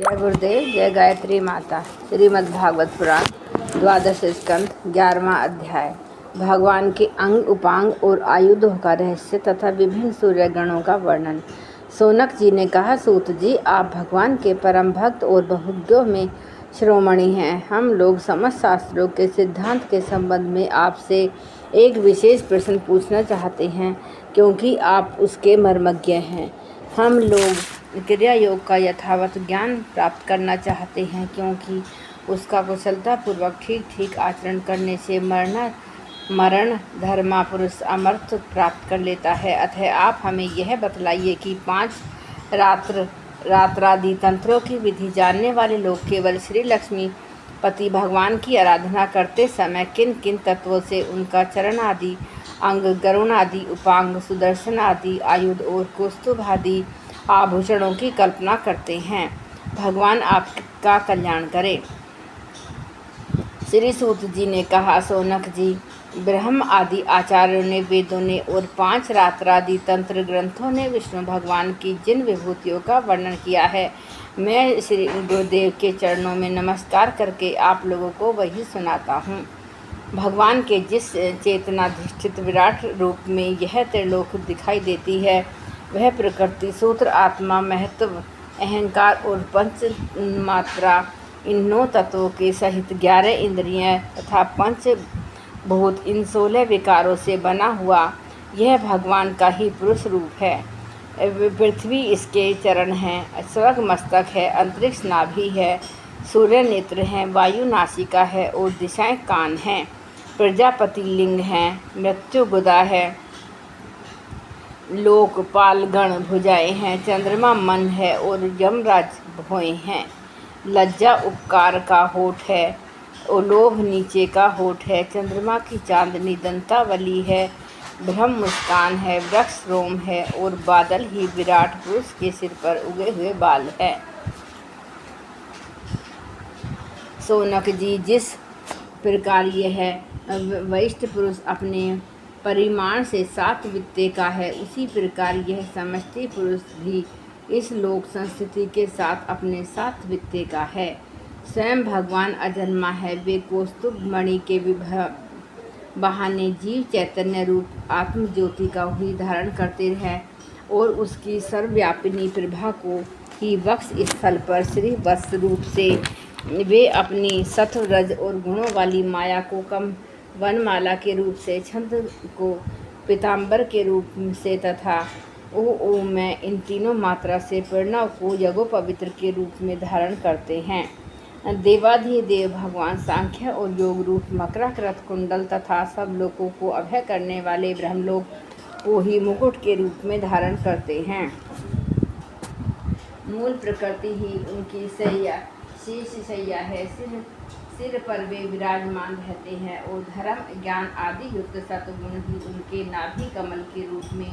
जय गुरुदेव, जय गायत्री माता। श्रीमद् भागवत पुराण द्वादश स्कंद 11वां अध्याय। भगवान के अंग उपांग और आयुधों का रहस्य तथा विभिन्न सूर्य गणों का वर्णन। सोनक जी ने कहा, सूत जी, आप भगवान के परम भक्त और बहुज्ञों में शिरोमणि हैं। हम लोग समस्त शास्त्रों के सिद्धांत के संबंध में आपसे एक विशेष प्रश्न पूछना चाहते हैं, क्योंकि आप उसके मर्मज्ञ हैं। हम लोग क्रिया योग का यथावत ज्ञान प्राप्त करना चाहते हैं, क्योंकि उसका कुशलतापूर्वक ठीक ठीक आचरण करने से मरण धर्मा पुरुष अमरत्व प्राप्त कर लेता है। अतः आप हमें यह बतलाइए कि 5 रात्रादि तंत्रों की विधि जानने वाले लोग केवल श्री लक्ष्मी पति भगवान की आराधना करते समय किन किन तत्वों से उनका चरण आदि अंग, गरुण आदि उपांग, सुदर्शन आदि आयुध और कौस्तुभ आदि आभूषणों की कल्पना करते हैं। भगवान आपका कल्याण करे। श्री सूत जी ने कहा, सोनक जी, ब्रह्म आदि आचार्यों ने, वेदों ने और 5 रात्रादि तंत्र ग्रंथों ने विष्णु भगवान की जिन विभूतियों का वर्णन किया है, मैं श्री गुरुदेव के चरणों में नमस्कार करके आप लोगों को वही सुनाता हूँ। भगवान के जिस चेतनाधिष्ठित विराट रूप में यह त्रिलोक दिखाई देती है, वह प्रकृति, सूत्र, आत्मा, महत्व, अहंकार और पंच मात्रा, इन 9 तत्वों के सहित 11 इंद्रियां तथा 5 भूत, इन 16 विकारों से बना हुआ यह भगवान का ही पुरुष रूप है। पृथ्वी इसके चरण हैं, स्वर्ग मस्तक है, अंतरिक्ष नाभि है, सूर्य नेत्र हैं, वायु नासिका है और दिशाएं कान हैं, प्रजापति लिंग हैं, मृत्यु गुदा है, लोकपाल गण भुजाएं हैं, चंद्रमा मन है और यमराज भौएं हैं। लज्जा उपकार का होठ है और लोभ नीचे का होठ है, चंद्रमा की चांदनी दंतावली है, ब्रह्म मुस्कान है, वृक्ष रोम है और बादल ही विराट पुरुष के सिर पर उगे हुए बाल है। सोनक जी, जिस प्रकार यह वरिष्ठ पुरुष अपने परिमाण से 7 वित्ते का है, उसी प्रकार यह समष्टि पुरुष भी इस लोक संस्थिति के साथ अपने 7 वित्ते का है। स्वयं भगवान अजन्मा है। वे कौस्तुभ मणि के बहाने जीव चैतन्य रूप आत्म ज्योति का ही धारण करते हैं और उसकी सर्वव्यापिनी प्रभा को ही वक्ष स्थल पर श्री वत्स रूप से वे अपनी सत्व, रज और गुणों वाली माया को कम वनमाला के रूप से, छंद को पीताम्बर के रूप से तथा ओ में इन तीनों मात्रा से प्रणव को यज्ञोपवित्र के रूप में धारण करते हैं। देवाधिदेव भगवान सांख्य और योग रूप मकराकृत कुंडल तथा सब लोगों को अभय करने वाले ब्रह्मलोक को ही मुकुट के रूप में धारण करते हैं। मूल प्रकृति ही उनकी शीर्ष शैया है। सिर पर वे विराजमान रहते हैं और धर्म, ज्ञान आदि युक्त सत्गुण ही उनके नाभि कमल के रूप में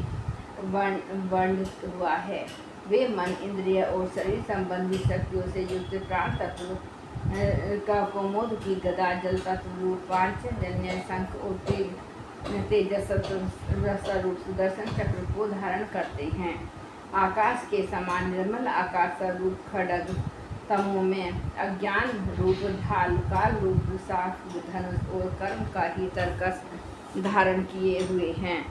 वर्णित हुआ है। वे मन, इंद्रिय और शरीर संबंधी शक्तियों से युक्त प्राण तत्व का कौमोद की गदा, जल तत्व रूप पांचजन्य शंख और तेजस स्वरूप सुदर्शन चक्र को धारण करते हैं। आकाश के समान निर्मल आकाश स्वरूप खड्ग, तमो में अज्ञान रूप ढाल, काल रूप शाख, धनुष और कर्म का ही तरकस धारण किए हुए हैं।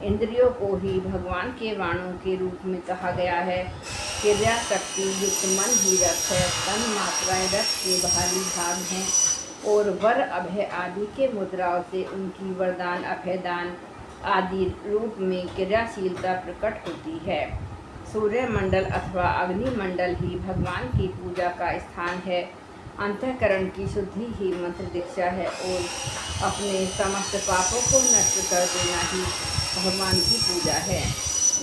इंद्रियों को ही भगवान के बाणों के रूप में कहा गया है। क्रिया शक्ति युक्त मन ही रथ है। तन मात्राएं रथ के बाहरी भाग हैं और वर, अभय आदि के मुद्राओं से उनकी वरदान, अभयदान आदि रूप में क्रियाशीलता प्रकट होती है। सूर्य मंडल अथवा अग्निमंडल ही भगवान की पूजा का स्थान है। अंतःकरण की शुद्धि ही मंत्र दीक्षा है और अपने समस्त पापों को नष्ट कर देना ही भगवान की पूजा है।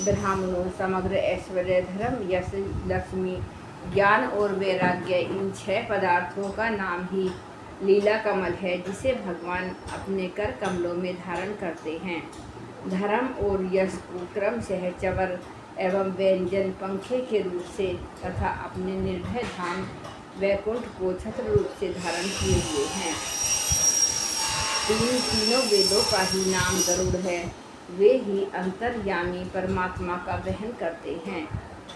ब्राह्मणों, समग्र ऐश्वर्य, धर्म, यश, लक्ष्मी, ज्ञान और वैराग्य, इन 6 पदार्थों का नाम ही लीला कमल है, जिसे भगवान अपने कर कमलों में धारण करते हैं। धर्म और यश को क्रमशः चवर एवं व्यंजन पंखे के रूप से तथा अपने निर्भय धाम वैकुंठ को छत्र रूप से धारण किए हुए हैं। तीनों वेदों का ही नाम गरुड़ है। वे ही अंतर्यामी परमात्मा का वहन करते हैं।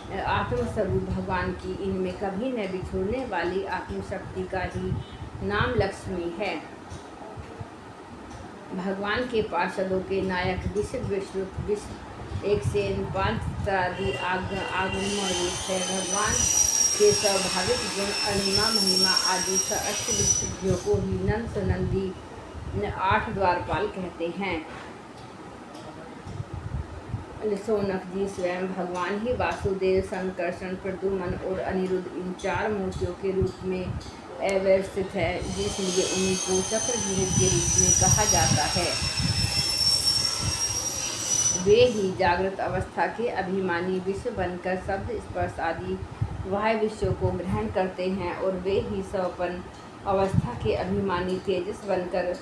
आत्मस्वरूप भगवान की इनमें कभी न बिछुड़ने वाली आत्मशक्ति का ही नाम लक्ष्मी है। भगवान के पार्षदों के नायक विश्व एक से पांचत्रादि आगम रूप है। भगवान के स्वाभाविक गुण अणिमा महिमा आदि अष्टविशुद्धियों को ही नंद सुनंदी 8 द्वारपाल कहते हैं। सौनक जी स्वयं भगवान ही वासुदेव, संकर्षण, प्रद्युम्न और अनिरुद्ध इन 4 मूर्तियों के रूप में अवस्थित है, जिसलिए उन्हीं को चक्रव्यूह के रूप में कहा जाता है। वे ही जागृत अवस्था के अभिमानी विश्व बनकर शब्द, स्पर्श आदि बाह्य विषयों को ग्रहण करते हैं, और वे ही स्वपन अवस्था के अभिमानी तेजस बनकर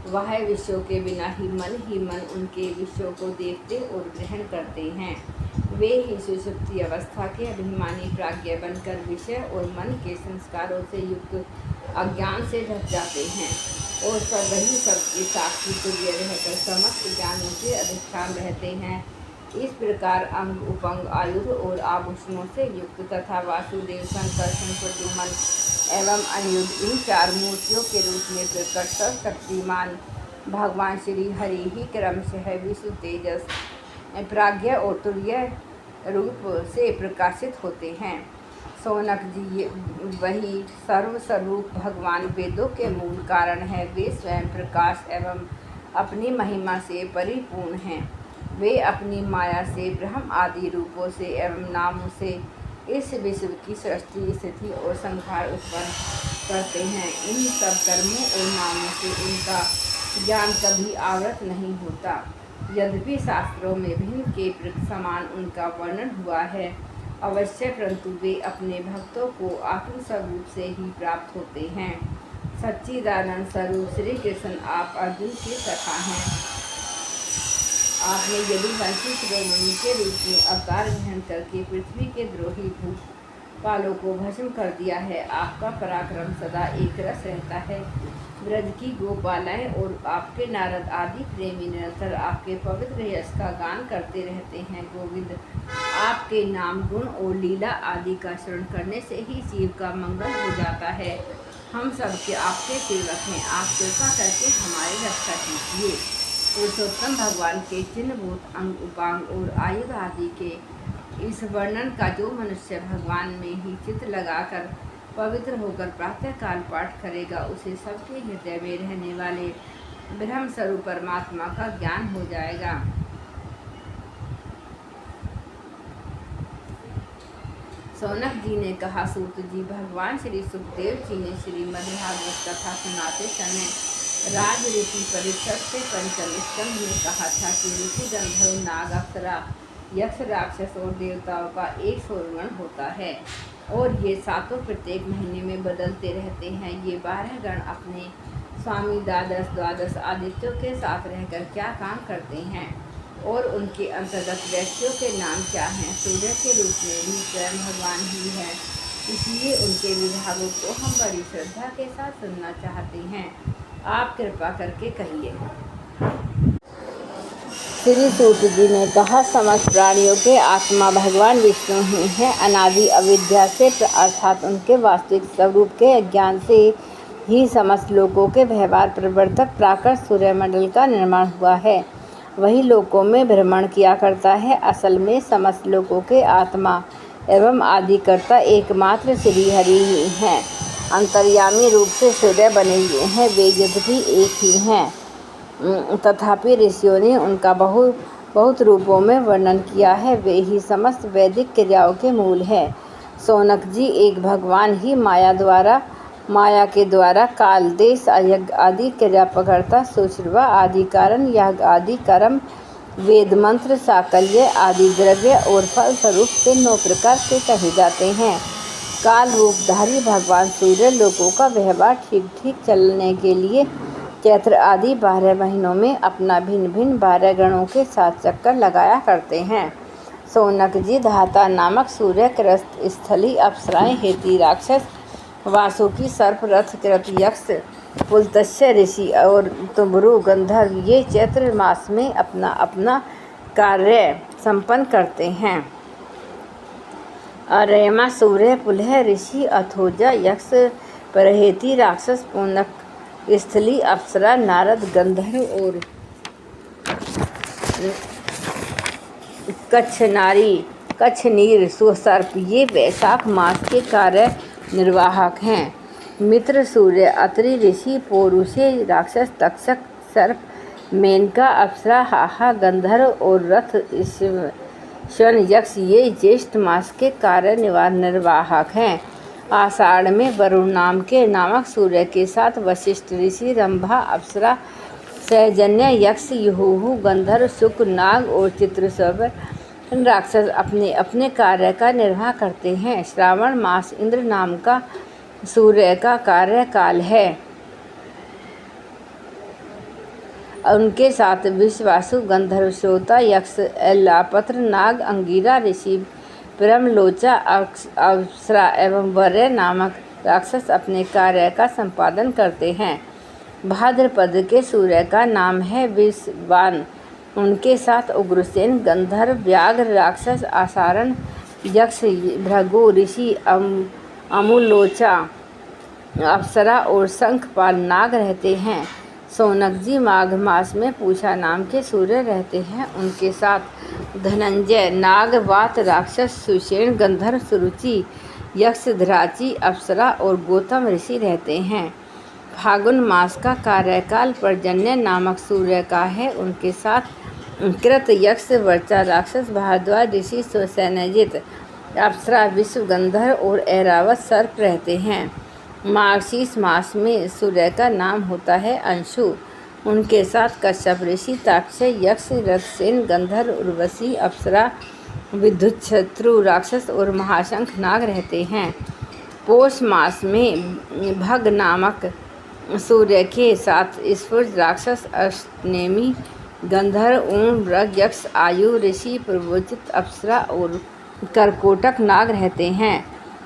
बाह्य विषयों के बिना ही मन उनके विषयों को देखते और ग्रहण करते हैं। वे ही सुषुप्ति अवस्था के अभिमानी प्राज्ञ बनकर विषय और मन के संस्कारों से युक्त अज्ञान से ढक जाते हैं, और वही सबके साक्षी तुल्य रहकर समस्त ज्ञानों के अधिष्ठान रहते हैं। इस प्रकार अंग, उपंग, आयुध और आभूषणों से युक्त तथा वासुदेव, संकर्षण, प्रद्युम्न एवं अनिरुद्ध इन 4 मूर्तियों के रूप में प्रकट शक्तिमान भगवान श्री हरि ही क्रमशः विश्व तेजस, प्राज्ञ और तुल्य रूप से प्रकाशित होते हैं। सौनक जी वही सर्वस्वरूप भगवान वेदों के मूल कारण है। वे स्वयं प्रकाश एवं अपनी महिमा से परिपूर्ण हैं। वे अपनी माया से, ब्रह्म आदि रूपों से एवं नामों से इस विश्व की सृष्टि, स्थिति और संहार उत्पन्न करते हैं। इन सब कर्मों और नामों से उनका ज्ञान कभी आवृत नहीं होता। यद्यपि शास्त्रों में भिन्न के समान उनका वर्णन हुआ है अवश्य, परंतु वे अपने भक्तों को आत्मस्वरूप से ही प्राप्त होते हैं। सच्चिदानंद स्वरूप श्री कृष्ण आप अर्जुन के सखा हैं। आपने यदुवंशी शिरोमणि के रूप में अवतार ग्रहण करके पृथ्वी के द्रोही भूपालों को भस्म कर दिया है। आपका पराक्रम सदा एक रस रहता है। ब्रज की गोपालाएं और आपके नारद आदि प्रेमी निरंतर आपके पवित्र यश का गान करते रहते हैं। गोविंद, आपके नाम, गुण और लीला आदि का श्रवण करने से ही जीव का मंगल हो जाता है। हम सब के आपके सेवक हैं। आप कृपा करके हमारी रक्षा कीजिए। पुरुषोत्तम भगवान के चिन्हभूत अंग, उपांग और आयुध आदि के इस वर्णन का जो मनुष्य भगवान में ही चित्त लगाकर पवित्र होकर प्रातःकाल पाठ करेगा, उसे सबके हृदय में रहने वाले ब्रह्म स्वरूप परमात्मा का ज्ञान हो जाएगा। सौनक जी ने कहा, सूत जी, भगवान श्री सुखदेव जी ने श्रीमद्भागवत कथा सुनाते समय राज ऋषि परीक्षित से पंचम स्कंध में कहा था कि ऋषि, गंधर्व, नाग, अप्सरा, यक्ष, राक्षस और देवताओं का एक स्वर्ण होता है, और ये 7 प्रत्येक महीने में बदलते रहते हैं। ये 12 गण अपने स्वामी द्वादश आदित्यों के साथ रहकर क्या काम करते हैं, और उनके अंतर्गत व्यक्तियों के नाम क्या हैं। सूर्य के रूप में भी स्वयं भगवान ही है, इसलिए उनके विभागों को हम बड़ी श्रद्धा के साथ सुनना चाहते हैं। आप कृपा करके कहिए। श्री सूत जी ने कहा, समस्त प्राणियों के आत्मा भगवान विष्णु ही हैं। अनादि अविद्या से अर्थात उनके वास्तविक स्वरूप के अज्ञान से ही समस्त लोकों के व्यवहार प्रवर्तक प्राकृत सूर्यमंडल का निर्माण हुआ है। वही लोकों में भ्रमण किया करता है। असल में समस्त लोकों के आत्मा एवं आदिकर्ता एकमात्र श्री हरि ही हैं। अंतर्यामी रूप से सूर्य बने हुए हैं। वे यद्यपि एक ही हैं, तथापि ऋषियों ने उनका बहुत रूपों में वर्णन किया है। वे ही समस्त वैदिक क्रियाओं के मूल हैं। सौनक जी, एक भगवान ही माया के द्वारा काल, देश, यज्ञ आदि क्रिया पकड़ता, सुश्रुवा आदि कारण, याग आदि कर्म, वेद मंत्र, साकल्य आदि द्रव्य और फल स्वरूप से 9 प्रकार से कहे जाते हैं। काल रूपधारी भगवान सूर्य लोकों का व्यवहार ठीक चलने के लिए चैत्र आदि 12 महीनों में अपना भिन्न भिन्न 12 गणों के साथ चक्कर लगाया करते हैं। सौनक जी, धाता नामक सूर्य, क्रस्त, स्थली, अप्सराएं, हेती, राक्षस, वासुकी, सर्प, रथ, कृत, यक्ष, पुलत्स्य ऋषि और तुम्बरु, गंधर्व ये चैत्र मास में अपना अपना कार्य संपन्न करते हैं। अरेमा सूर्य पुलह ऋषि अथोजा यक्ष परहेती राक्षस पूनक स्थली अप्सरा नारद गंधर्व और कच्छनीर सुसर्प ये वैशाख मास के कार्य निर्वाहक हैं। मित्र सूर्य अत्रि ऋषि पौरुषे राक्षस तक्षक सर्प मेनका अप्सरा हाहा गंधर्व और रथ श्वन यक्ष ये ज्येष्ठ मास के कार्य निर्वाहक हैं। आषाढ़ में वरुण नाम के नामक सूर्य के साथ वशिष्ठ ऋषि रंभा अप्सरा सैजन्य यक्ष युहु गंधर्व शुक्र नाग और चित्रस्वभ राक्षस अपने अपने कार्य का निर्वाह करते हैं। श्रावण मास इंद्र नाम का सूर्य का कार्यकाल है। उनके साथ विश्वासु गंधर्व श्रोता यक्ष एलापत्र नाग अंगिरा ऋषि ब्रह्मलोचा अप्सरा एवं वर्य नामक राक्षस अपने कार्य का संपादन करते हैं। भाद्रपद के सूर्य का नाम है विषवान। उनके साथ उग्रसेन गंधर्व व्याघ्र राक्षस आसारण यक्ष भृगु ऋषि अमुलोचा अप्सरा और शंखपाल नाग रहते हैं। सोनक जी माघ मास में पूषा नाम के सूर्य रहते हैं। उनके साथ धनंजय नाग वात राक्षस सुषेण गंधर्व सुरुचि यक्ष धराची अप्सरा और गौतम ऋषि रहते हैं। फागुन मास का कार्यकाल पर्जन्य नामक सूर्य का है। उनके साथ कृत यक्ष वर्चा राक्षस भारद्वाज ऋषि सैनजित अप्सरा विश्व गंधर्व और ऐरावत सर्प रहते हैं। मार्गशीर्ष मास में सूर्य का नाम होता है अंशु। उनके साथ कश्यप ऋषि ताक्षय यक्ष रथसेन गंधर्व उर्वशी अप्सरा विद्युत शत्रु राक्षस और महाशंख नाग रहते हैं। पौष मास में भग नामक सूर्य के साथ स्फुर राक्षस अष्टनेमी गंधर्व ऊर्ण मृग यक्ष आयु ऋषि प्रवोचित अप्सरा और करकोटक नाग रहते हैं।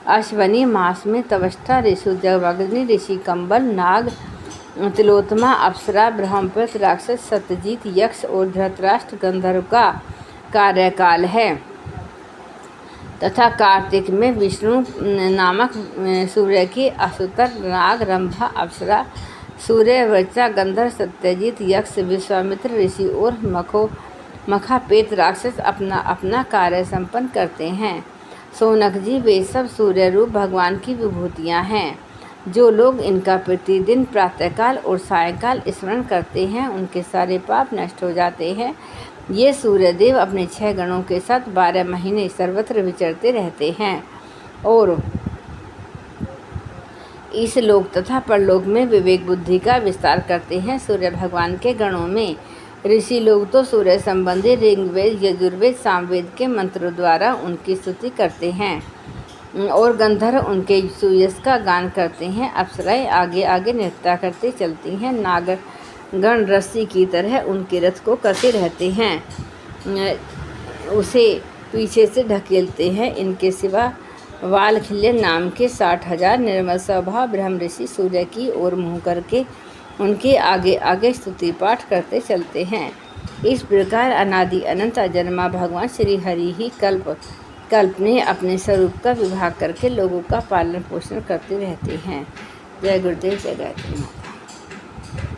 अश्वनी मास में तवष्टा ऋषि जगवग्नि ऋषि कंबल नाग तिलोत्तमा अप्सरा ब्रह्मपुत्र राक्षस सत्यजीत यक्ष और धृतराष्ट्र गंधर्व का कार्यकाल है। तथा कार्तिक में विष्णु नामक सूर्य के असुतर नाग रंभा अप्सरा सूर्य वर्चा गंधर्व सत्यजीत यक्ष विश्वामित्र ऋषि और मखापेत राक्षस अपना अपना कार्य संपन्न करते हैं। सोनक जी वे सब सूर्य रूप भगवान की विभूतियाँ हैं। जो लोग इनका प्रतिदिन प्रातःकाल और सायंकाल स्मरण करते हैं उनके सारे पाप नष्ट हो जाते हैं। ये सूर्यदेव अपने 6 गणों के साथ 12 महीने सर्वत्र विचरते रहते हैं और इस लोक तथा परलोक में विवेक बुद्धि का विस्तार करते हैं। सूर्य भगवान के गणों में ऋषि लोग तो सूर्य संबंधी ऋग्वेद यजुर्वेद सामवेद के मंत्रों द्वारा उनकी स्तुति करते हैं और गंधर्व उनके सुयश का गान करते हैं। अप्सराएं आगे आगे नृत्य करते चलती हैं। नागगण रस्सी की तरह उनके रथ को करते रहते हैं, उसे पीछे से ढकेलते हैं। इनके सिवा वालखिल्य नाम के 60,000 निर्मल स्वभाव ब्रह्म ऋषि सूर्य की ओर मुँह करके उनके आगे आगे स्तुति पाठ करते चलते हैं। इस प्रकार अनादि अनंत अजन्मा भगवान श्री हरि ही कल्प ने अपने स्वरूप का विभाग करके लोगों का पालन पोषण करते रहते हैं। जय गुरुदेव, जय गायत्री।